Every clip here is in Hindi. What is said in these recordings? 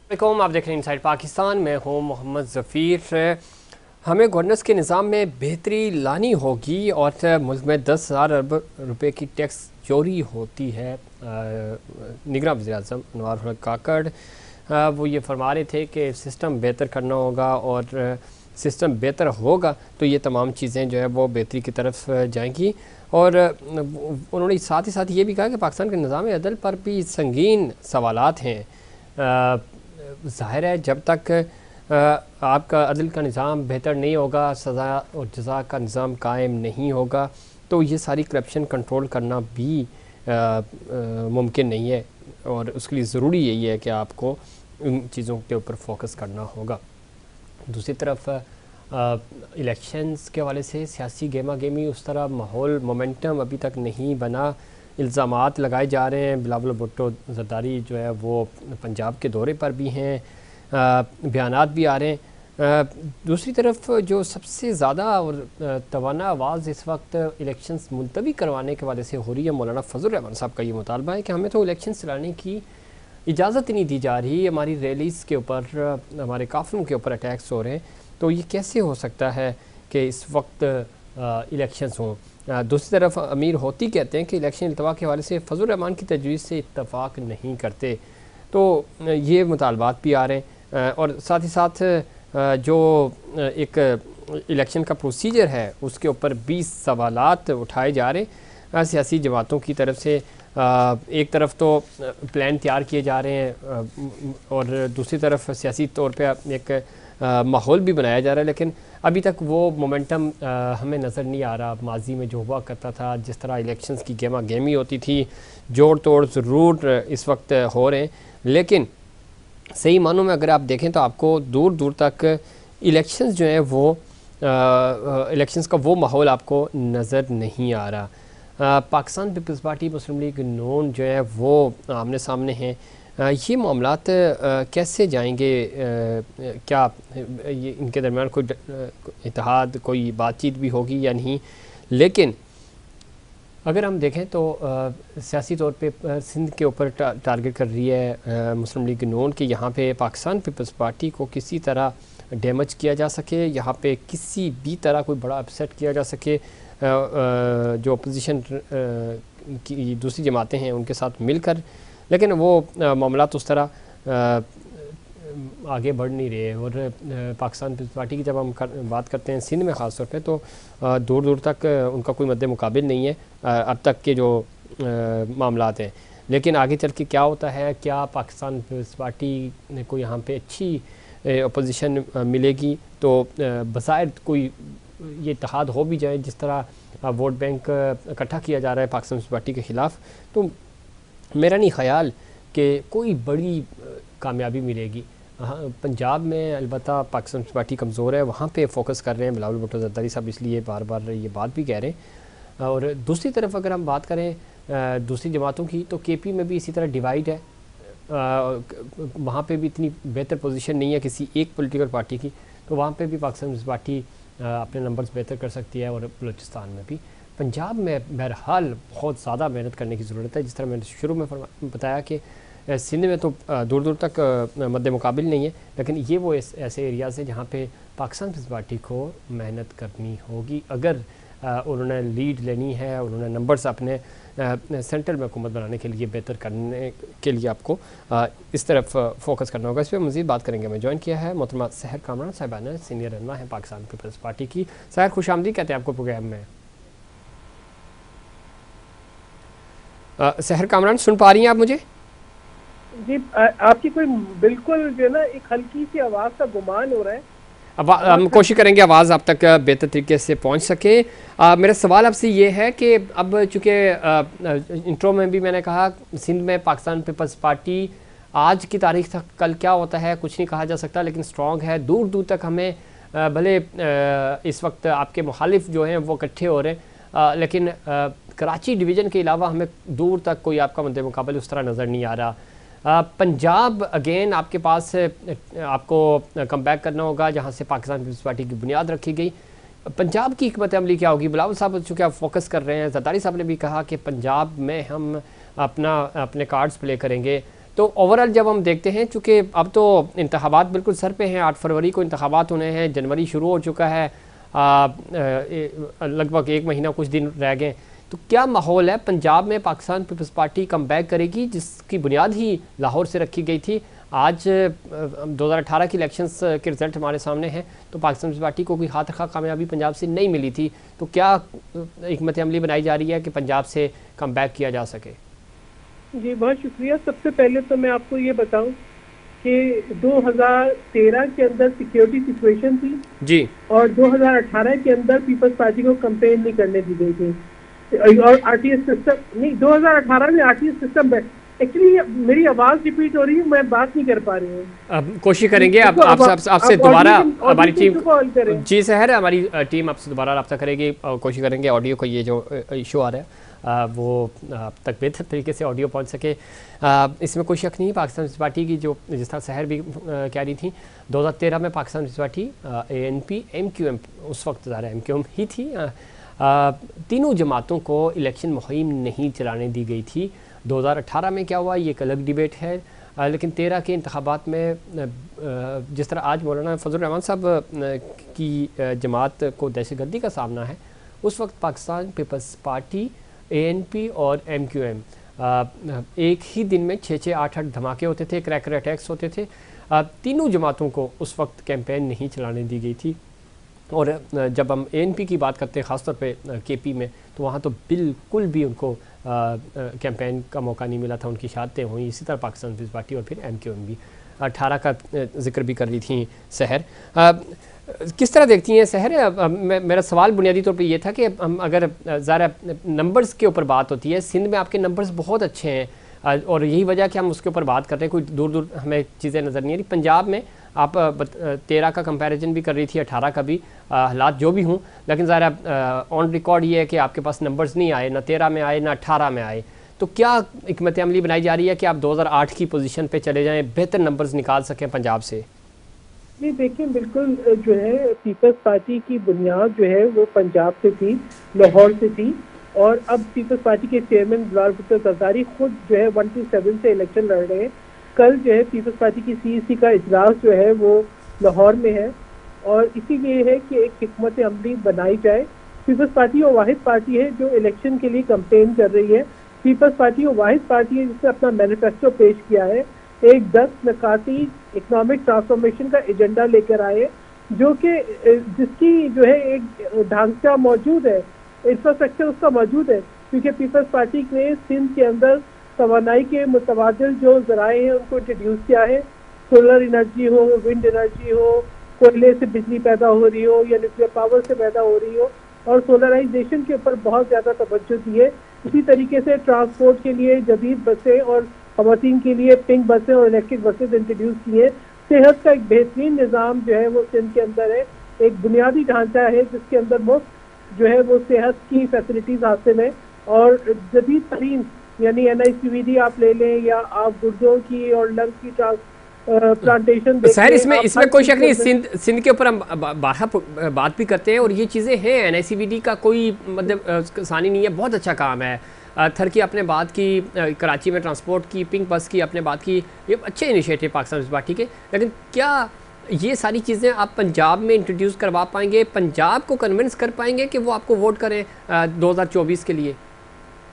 वालेकुम, आप देख रहे हैं इनसाइड पाकिस्तान। मैं हूं मोहम्मद ज़फ़ीर। हमें गवर्नेंस के निज़ाम में बेहतरी लानी होगी और मुल्क में 10,000 अरब रुपए की टैक्स चोरी होती है। निगरान वज़ीर-ए-आज़म अनवार उल हक काकड़ वो ये फरमा रहे थे कि सिस्टम बेहतर करना होगा और सिस्टम बेहतर होगा तो ये तमाम चीज़ें जो है वो बेहतरी की तरफ जाएंगी। और उन्होंने साथ ही साथ ये भी कहा कि पाकिस्तान के निज़ाम अदल पर भी संगीन सवालात हैं। ज़ाहिर है जब तक आपका अदल का निज़ाम बेहतर नहीं होगा, सज़ा और जज़ा का निज़ाम कायम नहीं होगा, तो ये सारी करप्शन कंट्रोल करना भी मुमकिन नहीं है। और उसके लिए ज़रूरी यही है कि आपको इन चीज़ों के ऊपर फोकस करना होगा। दूसरी तरफ इलेक्शंस के हवाले से सियासी गेमा गेमी उस तरह माहौल मोमेंटम अभी तक नहीं बना। इल्ज़ामात लगाए जा रहे हैं। बिलावल भुट्टो ज़रदारी जो है वो पंजाब के दौरे पर भी हैं, बयानात भी आ रहे हैं। दूसरी तरफ जो सबसे ज़्यादा और तवाना आवाज़ इस वक्त इलेक्शंस मुलतवी करवाने के हवाले से हो रही है, मौलाना फजल रहमान साहब का ये मुतालबा है कि हमें तो इलेक्शन चलाने की इजाज़त ही नहीं दी जा रही, हमारी रैलीज़ के ऊपर, हमारे काफ़िलों के ऊपर अटैक्स हो रहे हैं, तो ये कैसे हो सकता है कि इस वक्त इलेक्शंस हों। दूसरी तरफ अमीर होती कहते हैं कि इलेक्शन इल्तवा के हवाले से फजल रहमान की तजवीज़ से इत्तफाक नहीं करते, तो ये मुतालबात भी आ रहे हैं। और साथ ही साथ जो एक इलेक्शन का प्रोसीजर है उसके ऊपर 20 सवालात उठाए जा रहे हैं सियासी जमातों की तरफ से। एक तरफ तो प्लान तैयार किए जा रहे हैं और दूसरी तरफ सियासी तौर पे एक माहौल भी बनाया जा रहा है, लेकिन अभी तक वो मोमेंटम हमें नज़र नहीं आ रहा। माजी में जो हुआ करता था, जिस तरह इलेक्शंस की गेमा गेमी होती थी, जोड़ तोड़ ज़रूर इस वक्त हो रहे हैं, लेकिन सही मानों में अगर आप देखें तो आपको दूर दूर तक इलेक्शंस जो है वो इलेक्शंस का वो माहौल आपको नज़र नहीं आ रहा। पाकिस्तान पीपल्स पार्टी, मुस्लिम लीग नून जो है वो आमने सामने हैं। ये मामलात कैसे जाएंगे? क्या ये इनके दरमियान कोई इत्तेहाद, कोई बातचीत भी होगी या नहीं? लेकिन अगर हम देखें तो सियासी तौर पे सिंध के ऊपर टारगेट कर रही है मुस्लिम लीग नून कि यहाँ पे पाकिस्तान पीपल्स पार्टी को किसी तरह डैमेज किया जा सके, यहाँ पे किसी भी तरह कोई बड़ा अपसेट किया जा सके, जो अपोजिशन की दूसरी जमातें हैं उनके साथ मिलकर। लेकिन वो मामलात उस तरह आगे बढ़ नहीं रहे। और पाकिस्तान पीपल्स पार्टी की जब हम बात करते हैं सिंध में ख़ास तौर पे, तो दूर दूर तक उनका कोई मद्दे मुकाबिल नहीं है अब तक के जो मामलात हैं। लेकिन आगे चल के क्या होता है, क्या पाकिस्तान पीपल्स पार्टी को यहाँ पे अच्छी अपोजिशन मिलेगी, तो बज़ाहिर कोई ये इत्तेहाद हो भी जाए, जिस तरह वोट बैंक इकट्ठा किया जा रहा है पाकिस्तान पीपल्स पार्टी के ख़िलाफ़, तो मेरा नहीं ख्याल कि कोई बड़ी कामयाबी मिलेगी। हाँ, पंजाब में अलबत्ता पाकिस्तान पीपल्स पार्टी कमज़ोर है, वहाँ पे फोकस कर रहे हैं बिलावल भुट्टो ज़रदारी साहब, इसलिए बार बार ये बात भी कह रहे हैं। और दूसरी तरफ अगर हम बात करें दूसरी जमातों की, तो केपी में भी इसी तरह डिवाइड है। वहाँ पे भी इतनी बेहतर पोजीशन नहीं है किसी एक पॉलिटिकल पार्टी की, तो वहाँ पे भी पाकिस्तान पीपल्स पार्टी अपने नंबर्स बेहतर कर सकती है। और बलूचिस्तान में भी, पंजाब में बहरहाल बहुत ज़्यादा मेहनत करने की ज़रूरत है। जिस तरह मैंने शुरू में बताया कि सिंध में तो दूर दूर तक मद्दे मुकाबिल नहीं है, लेकिन ये वो ऐसे एरियाज़ हैं जहाँ पे पाकिस्तान पीपल्स पार्टी को मेहनत करनी होगी अगर उन्होंने लीड लेनी है, उन्होंने नंबर्स अपने सेंट्रल में हुकूमत बनाने के लिए बेहतर करने के लिए आपको इस तरफ फोकस करना होगा। इस पर मज़ीद बात करेंगे। मैं ज्वाइन किया है मोहतरमा सहर कामरान साहिबाना, सीनियर रहनुमा है पाकिस्तान पीपल्स पार्टी की। सहर, खुशामदीद कहते हैं आपको प्रोग्राम में। सहर कामरान, सुन पा रही हैं आप मुझे? जी, आपकी कोई बिल्कुल जो है ना एक हल्की सी आवाज़ का गुमान हो रहा है। अब हम कोशिश करेंगे आवाज़ आप तक बेहतर तरीके से पहुंच सके। मेरा सवाल आपसे ये है कि अब चूँकि इंट्रो में भी मैंने कहा, सिंध में पाकिस्तान पीपल्स पार्टी आज की तारीख तक, कल क्या होता है कुछ नहीं कहा जा सकता, लेकिन स्ट्रॉन्ग है। दूर दूर तक हमें भले इस वक्त आपके मुखालिफ जो हैं वो इकट्ठे हो रहे हैं, लेकिन कराची डिवीज़न के अलावा हमें दूर तक कोई आपका मद्दे मुकाबले उस तरह नज़र नहीं आ रहा। पंजाब अगेन आपके पास आपको कम बैक करना होगा, जहाँ से पाकिस्तान पीपल्स पार्टी की बुनियाद रखी गई। पंजाब की हिकमत अमली क्या होगी? बिलावल साहब चूँकि आप फोकस कर रहे हैं, ज़रदारी साहब ने भी कहा कि पंजाब में हम अपने कार्ड्स प्ले करेंगे, तो ओवरऑल जब हम देखते हैं, चूँकि अब तो इंतखाबात बिल्कुल सर पे हैं, 8 फरवरी को इंतखाबात होने हैं, जनवरी शुरू हो चुका है, लगभग 1 महीना कुछ दिन रह गए, तो क्या माहौल है पंजाब में? Pakistan Peoples Party come back करेगी जिसकी बुनियाद ही लाहौर से रखी गई थी? आज 2018 की इलेक्शंस के रिजल्ट हमारे सामने हैं, तो पाकिस्तान पीपल्स पार्टी को कोई हाथ रखा कामयाबी पंजाब से नहीं मिली थी, तो क्या हिकमत अमली बनाई जा रही है कि पंजाब से कम बैक किया जा सके? जी बहुत शुक्रिया। सबसे पहले तो मैं आपको ये बताऊं कि 2013 के अंदर सिक्योरिटी सिचुएशन थी जी, और 2018 के अंदर पीपल्स पार्टी को कैंपेन नहीं करने दी गई थी, और आरटीएस सिस्टम नहीं, 2018 में आरटीएस सिस्टम एक्चुअली मेरी आवाज रिपीट हो रही है, मैं बात नहीं कर पा रही हूँ। अब कोशिश करेंगे आपसे दोबारा हमारी टीम, जी सहर, हमारी टीम आपसे दोबारा रब्ता करेगी और कोशिश करेंगे ऑडियो को, ये जो इशू आ रहा है वो आप तक बेहतर तरीके से ऑडियो पहुंच सके। इसमें कोई शक नहीं, पाकिस्तान पीपल्स पार्टी की जो जिस तरह सहर भी कह रही थी, 2013 में Pakistan Peoples Party ANP MQM, उस वक्त ज़ाहिर MQM ही थी, तीनों जमातों को इलेक्शन मुहिम नहीं चलाने दी गई थी। 2018 में क्या हुआ ये एक अलग डिबेट है, लेकिन 13 के इंतखाबात में जिस तरह आज मौलाना फजल रहमान साहब की जमात को दहशतगर्दी का सामना है, उस वक्त पाकिस्तान पीपल्स पार्टी, ANP और MQM एक ही दिन में 6-6, 8-8 धमाके होते थे, क्रैकर अटैक्स होते थे। तीनों जमातों को उस वक्त कैंपेन नहीं चलाने दी गई थी। और जब हम ANP की बात करते हैं ख़ासतौर पे KP में, तो वहाँ तो बिल्कुल भी उनको कैंपेन का मौका नहीं मिला था, उनकी शहादतें हुई। इसी तरह पाकिस्तान पीपल्स पार्टी और फिर MQM भी। 18 का जिक्र भी कर रही थी सहर। किस तरह देखती हैं सहर? मेरा सवाल बुनियादी तौर पे ये था कि हम अगर ज़रा नंबर्स के ऊपर बात होती है, सिंध में आपके नंबर्स बहुत अच्छे हैं और यही वजह कि हम उसके ऊपर बात कर रहे हैं, कोई दूर दूर हमें चीज़ें नज़र नहीं आ रही। पंजाब में आप 13 का कंपैरिजन भी कर रही थी, 18 का भी, हालात जो भी हों, लेकिन ज़रा ऑन रिकॉर्ड ये है कि आपके पास नंबर्स नहीं आए, ना 13 में आए ना 18 में आए। तो क्या हिकमत अमली बनाई जा रही है कि आप 2008 की पोजीशन पे चले जाएं, बेहतर नंबर्स निकाल सकें पंजाब से? जी देखिए, बिल्कुल जो है पीपल्स पार्टी की बुनियाद जो है वो पंजाब से थी, लाहौर से थी, और अब पीपल्स पार्टी के चेयरमैन बिलावल भुट्टो जरदारी खुद जो है 127 से इलेक्शन लड़ रहे हैं। कल जो है पीपल्स पार्टी की CEC का इजलास जो है वो लाहौर में है, और इसीलिए है कि एक हिकमत अमली बनाई जाए। पीपल्स पार्टी वो वाहिद पार्टी है जो इलेक्शन के लिए कैंपेन कर रही है। पीपल्स पार्टी वो वाहिद पार्टी है जिसने अपना मैनिफेस्टो पेश किया है, एक 10 नकाती इकोनॉमिक ट्रांसफॉर्मेशन का एजेंडा लेकर आए, जो कि जिसकी जो है एक ढांचा मौजूद है, इंफ्रास्ट्रक्चर उसका मौजूद है, क्योंकि पीपल्स पार्टी ने सिंध के अंदर तवानाई के मुतबादिल जो जराए हैं उनको इंट्रोड्यूस किया है। सोलर एनर्जी हो, विंड एनर्जी हो, कोयले से बिजली पैदा हो रही हो या न्यूक्लियर पावर से पैदा हो रही हो, और सोलराइजेशन के ऊपर बहुत ज़्यादा तवज्जो दी है। इसी तरीके से ट्रांसपोर्ट के लिए जदीद बसें और खवातीन के लिए पिंक बसें और इलेक्ट्रिक बसें इंट्रोड्यूस की है। सेहत का एक बेहतरीन निज़ाम जो है वो सिंध के अंदर है, एक बुनियादी ढांचा है जिसके अंदर मुफ्त जो है वो सेहत की फैसिलिटीज़ हासिल है, और जदीद तरीन यानी NICVD आप ले लें या आप गुर्दों की और लंग्स की प्लांटेशन सर, इसमें कोई शक नहीं, सिंध के ऊपर हम बारहा बात भी करते हैं और ये चीज़ें हैं, NICVD का कोई मतलब सानी नहीं है, बहुत अच्छा काम है। थर की आपने बात की, कराची में ट्रांसपोर्ट की, पिंक बस की आपने बात की, ये अच्छे इनिशिएटिव पाकिस्तान पीपल्स पार्टी के, लेकिन क्या ये सारी चीज़ें आप पंजाब में इंट्रोड्यूस करवा पाएंगे? पंजाब को कन्विंस कर पाएंगे कि वो आपको वोट करें 2024 के लिए?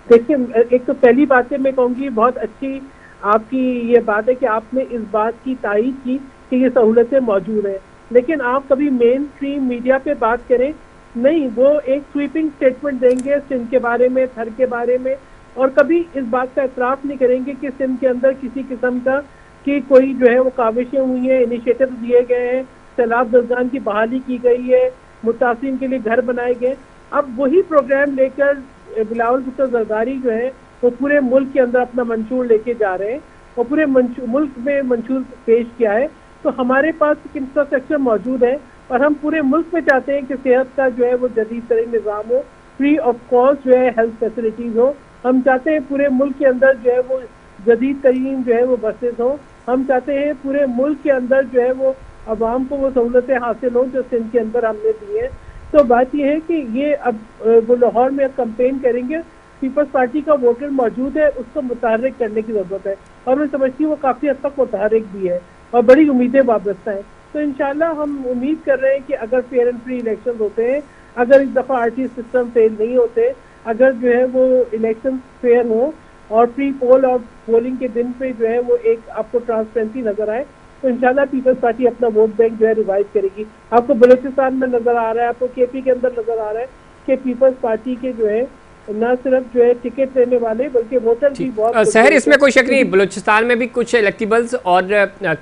देखिए, एक तो पहली बात है, मैं कहूँगी बहुत अच्छी आपकी ये बात है कि आपने इस बात की तायीद की कि ये सहूलतें मौजूद हैं, लेकिन आप कभी मेन स्ट्रीम मीडिया पे बात करें नहीं, वो एक स्वीपिंग स्टेटमेंट देंगे सिंध के बारे में, थर के बारे में, और कभी इस बात का एतराफ़ नहीं करेंगे कि सिंध के अंदर किसी किस्म का कि कोई जो है वो काविशें हुई हैं, इनिशिएटिव दिए गए हैं, सैलाब दरगान की बहाली की गई है, मुतासिन के लिए घर बनाए गए। अब वही प्रोग्राम लेकर बिलावल भुट्टो जरदारी जो है वो पूरे मुल्क के अंदर अपना मंशूर लेके जा रहे हैं, और पूरे मुल्क में मंशूर पेश किया है। तो हमारे पास इंफ्रास्ट्रक्चर मौजूद है, और हम पूरे मुल्क में चाहते हैं कि सेहत का जो है वो जदीद तरीन निज़ाम हो, फ्री ऑफ कॉस्ट जो है हेल्थ फैसिलिटीज़ हो। हम चाहते हैं पूरे मुल्क के अंदर जो है वो जदीद तरीन जो है वो बसेस हो। हम चाहते हैं पूरे मुल्क के अंदर जो है वो आवाम को वो सहूलतें हासिल हों जो सिंध के अंदर हमने दी है। तो बात यह है कि ये अब वो लाहौर में कैंपेन करेंगे, पीपल्स पार्टी का वोटर मौजूद है, उसको मुतहर्रिक करने की ज़रूरत है। और मैं समझती हूँ वो काफ़ी हद तक मुतहरिक भी है और बड़ी उम्मीदें वाबस्ता है। तो इंशाल्लाह हम उम्मीद कर रहे हैं कि अगर फेयर एंड फ्री इलेक्शन होते हैं, अगर इस दफ़ा आरटी सिस्टम फेल नहीं होते, अगर जो है वो इलेक्शन फेयर हो और प्री पोल और पोलिंग के दिन पे जो है वो एक आपको ट्रांसपेरेंसी नजर आए, तो इंशाल्लाह पीपल्स पार्टी अपना वोट बैंक जो है रिवाइव करेगी। आपको बलूचिस्तान में नजर आ रहा है, आपको केपी के अंदर नजर आ रहा है कि पीपल्स पार्टी के जो है न सिर्फ जो है टिकट लेने वाले बल्कि वोटर भी बहुत शहर, इसमें कोई शक नहीं, बलूचिस्तान में भी कुछ इलेक्टेबल्स और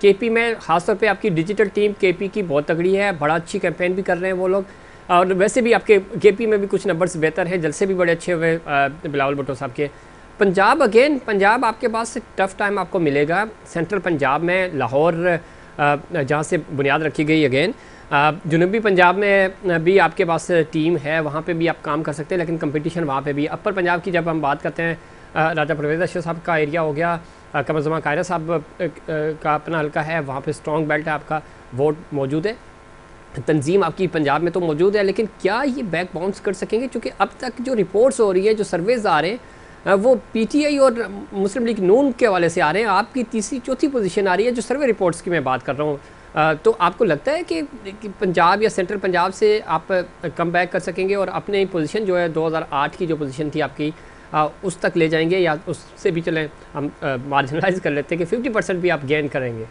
केपी में खासतौर पे आपकी डिजिटल टीम केपी की बहुत तगड़ी है, बड़ा अच्छी कैंपेन भी कर रहे हैं वो लोग। और वैसे भी आपके केपी में भी कुछ नंबर्स बेहतर हैं, जलसे भी बड़े अच्छे हुए बिलावल भुट्टो साहब के। पंजाब अगेन, पंजाब आपके पास टफ टाइम आपको मिलेगा। सेंट्रल पंजाब में लाहौर जहाँ से बुनियाद रखी गई अगेन, जनूबी पंजाब में भी आपके पास टीम है, वहाँ पे भी आप काम कर सकते हैं, लेकिन कंपटीशन वहाँ पे भी। अपर पंजाब की जब हम बात करते हैं, राजा परवेज़ अशरफ साहब का एरिया हो गया, कमर ज़मान कायरा साहब का अपना हल्का है, वहाँ पे स्ट्रॉन्ग बेल्ट है, आपका वोट मौजूद है, तंजीम आपकी पंजाब में तो मौजूद है, लेकिन क्या ये बैक बाउंस कर सकेंगे? क्योंकि अब तक जो रिपोर्ट्स हो रही है, जो सर्वेज आ रहे हैं, वो पीटीआई और मुस्लिम लीग नून के हवाले से आ रहे हैं। आपकी तीसरी चौथी पोजीशन आ रही है, जो सर्वे रिपोर्ट्स की मैं बात कर रहा हूँ। तो आपको लगता है कि पंजाब या सेंट्रल पंजाब से आप कम बैक कर सकेंगे और अपनी पोजीशन जो है 2008 की जो पोजीशन थी आपकी, उस तक ले जाएंगे, या उससे भी चलें हम मार्जिनलाइज कर लेते हैं कि 50% भी आप गेन करेंगे?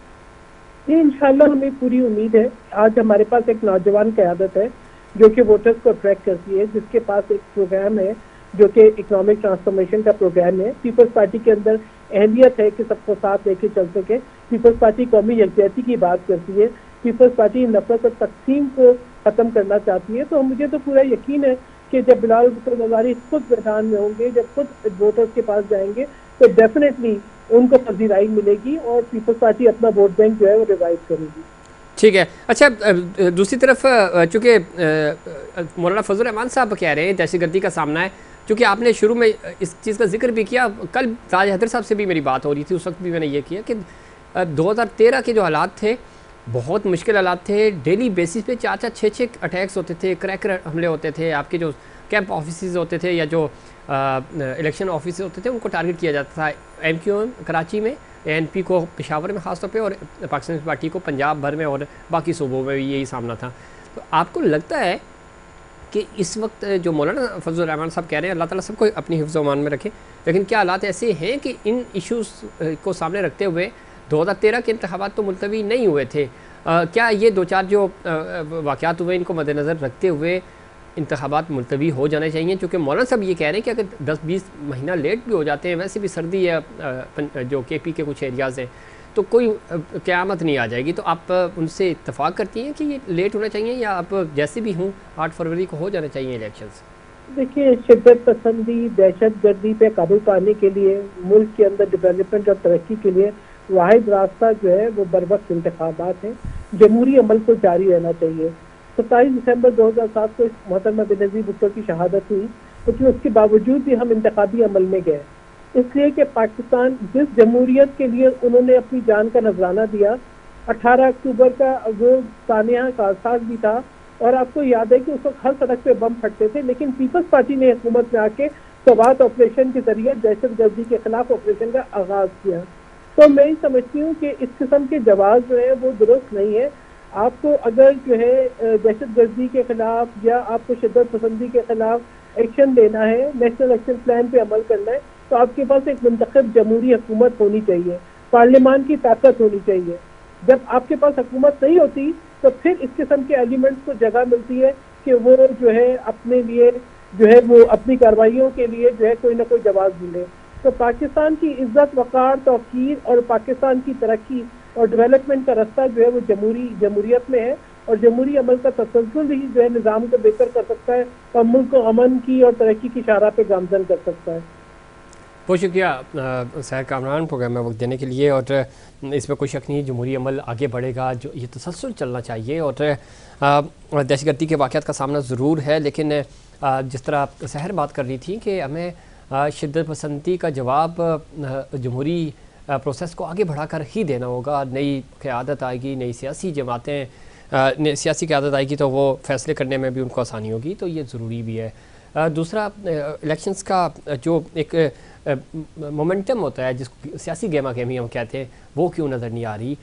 ये इंशाल्लाह हमें पूरी उम्मीद है। आज हमारे पास एक नौजवान क़यादत है जो कि वोटर्स को अट्रैक्ट करती है, जिसके पास एक प्रोग्राम है जो कि इकोनॉमिक ट्रांसफॉर्मेशन का प्रोग्राम है। पीपल्स पार्टी के अंदर अहमियत है कि सबको साथ लेके चल सके। पीपल्स पार्टी कौमी यकजहती की बात करती है, पीपल्स पार्टी नफरत और तकसीम को ख़त्म करना चाहती है। तो मुझे तो पूरा यकीन है कि जब बिलावल भुट्टो ज़रदारी खुद मैदान में होंगे, जब खुद वोटर्स के पास जाएंगे, तो डेफिनेटली उनको पजीराई मिलेगी और पीपल्स पार्टी अपना वोट बैंक जो है वो रिवाइव करेगी। ठीक है। अच्छा, दूसरी तरफ चूँकि मौलाना फजल रहमान साहब कह रहे हैं दहशतगर्दी का सामना है, क्योंकि आपने शुरू में इस चीज़ का जिक्र भी किया, कल ताज हैदर साहब से भी मेरी बात हो रही थी, उस वक्त भी मैंने ये किया कि 2013 के जो हालात थे बहुत मुश्किल हालात थे। डेली बेसिस पे 4-4, 6-6 अटैक्स होते थे, क्रैकर हमले होते थे, आपके जो कैंप ऑफिस होते थे या जो इलेक्शन ऑफिस होते थे उनको टारगेट किया जाता था। MQM कराची में, ANP को पेशावर में ख़ासतौर पे, और पाकिस्तान पार्टी को पंजाब भर में और बाकी सूबों में भी यही सामना था। तो आपको लगता है कि इस वक्त जो मौलाना फजल रहमान साहब कह रहे हैं, अल्लाह ताला सबको अपनी हिफ्ज़ व अमान में रखे, लेकिन क्या हालात ऐसे हैं कि इन इश्यूज़ को सामने रखते हुए 2013 के इंतखाबात तो मुलतवी नहीं हुए थे, क्या ये 2-4 जो वाक़यात हुए इनको मद्देनज़र रखते हुए इंतखाबात मुलतवी हो जाने चाहिए? क्योंकि मौलाना साहब ये कह रहे हैं कि अगर 10-20 महीना लेट भी हो जाते हैं, वैसे भी सर्दी है जो KP के कुछ एरियाज़ हैं, तो कोई क़यामत नहीं आ जाएगी। तो आप उनसे इत्तफाक करती हैं कि ये लेट होना चाहिए, या आप जैसे भी हूँ 8 फरवरी को हो जाने चाहिए इलेक्शंस? देखिए, शिद्दत पसंदी, दहशत गर्दी पे काबू पाने के लिए, मुल्क के अंदर डेवलपमेंट और तरक्की के लिए वाहिद रास्ता जो है वो बर वक्त इंतखाबात है। जमहूरी अमल को जारी रहना चाहिए। 27 दिसंबर 2007 को मोहतरमा बेनज़ीर भुट्टो की शहादत हुई, लेकिन उसके बावजूद भी हम इंतखाबी अमल में गए, इसलिए कि पाकिस्तान जिस जमहूरियत के लिए उन्होंने अपनी जान का नजराना दिया, 18 अक्टूबर का वो सानिया का एहसास भी था। और आपको याद है कि उस वक्त हर सड़क पे बम फटते थे, लेकिन पीपल्स पार्टी ने हुकूमत में आके सवात ऑपरेशन के जरिए दहशत गर्दी के खिलाफ ऑपरेशन का आगाज किया। तो मैं ही समझती हूँ कि इस किस्म के जवाब जो है वो दुरुस्त नहीं है। आपको अगर जो है दहशत गर्दी के खिलाफ या आपको शिद्दत पसंदी के खिलाफ एक्शन लेना है, नेशनल एक्शन प्लान पे अमल करना है, तो आपके पास एक मुंतखब जमहूरी हुकूमत होनी चाहिए, पार्लियामान की ताकत होनी चाहिए। जब आपके पास हुकूमत नहीं होती तो फिर इस किस्म के एलिमेंट्स को जगह मिलती है कि वो जो है अपने लिए जो है वो अपनी कार्रवाइयों के लिए जो है कोई ना कोई जवाब मिले। तो पाकिस्तान की इज्जत, वक़ार, तौक़ीर और पाकिस्तान की तरक्की और डेवलपमेंट का रास्ता जो है वो जमहूरियत में है, और जमहूरी अमल का तसलसल ही जो है निज़ाम को बेहतर कर सकता है और मुल्क को अमन की और तरक्की की शाहराह पे गामजन कर सकता है। बहुत शुक्रिया सैर कामरान प्रोग्राम में वक्त देने के लिए। और इसमें कोई शक नहीं, जमहूरी अमल आगे बढ़ेगा, जो ये तसलसल चलना चाहिए। और दहशतगर्दी के वाक़यात का सामना ज़रूर है, लेकिन जिस तरह सहर बात कर रही थी कि हमें शिद्दत पसंदी का जवाब जमहूरी प्रोसेस को आगे बढ़ाकर ही देना होगा। नई क़यादत आएगी, नई सियासी जमातें सियासी क़यादत आएगी, तो वो फ़ैसले करने में भी उनको आसानी होगी, तो ये ज़रूरी भी है। दूसरा इलेक्शंस का जो एक मोमेंटम होता है, जिसको सियासी गेमा गेमी हम कहते हैं, वो क्यों नज़र नहीं आ रही।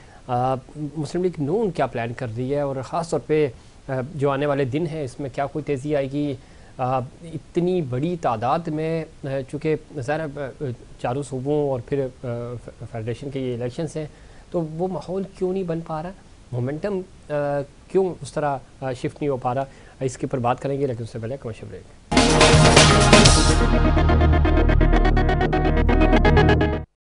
मुस्लिम लीग नून क्या प्लान कर रही है, और ख़ास तौर पे जो आने वाले दिन हैं इसमें क्या कोई तेज़ी आएगी। इतनी बड़ी तादाद में, चूँकि ज़ाहिर चारों सूबों और फिर फेडरेशन के ये इलेक्शंस हैं, तो वो माहौल क्यों नहीं बन पा रहा, मोमेंटम क्यों उस तरह शिफ्ट नहीं हो पा रहा, इसके ऊपर बात करेंगे, लेकिन उससे पहले कमर्शियल ब्रेक।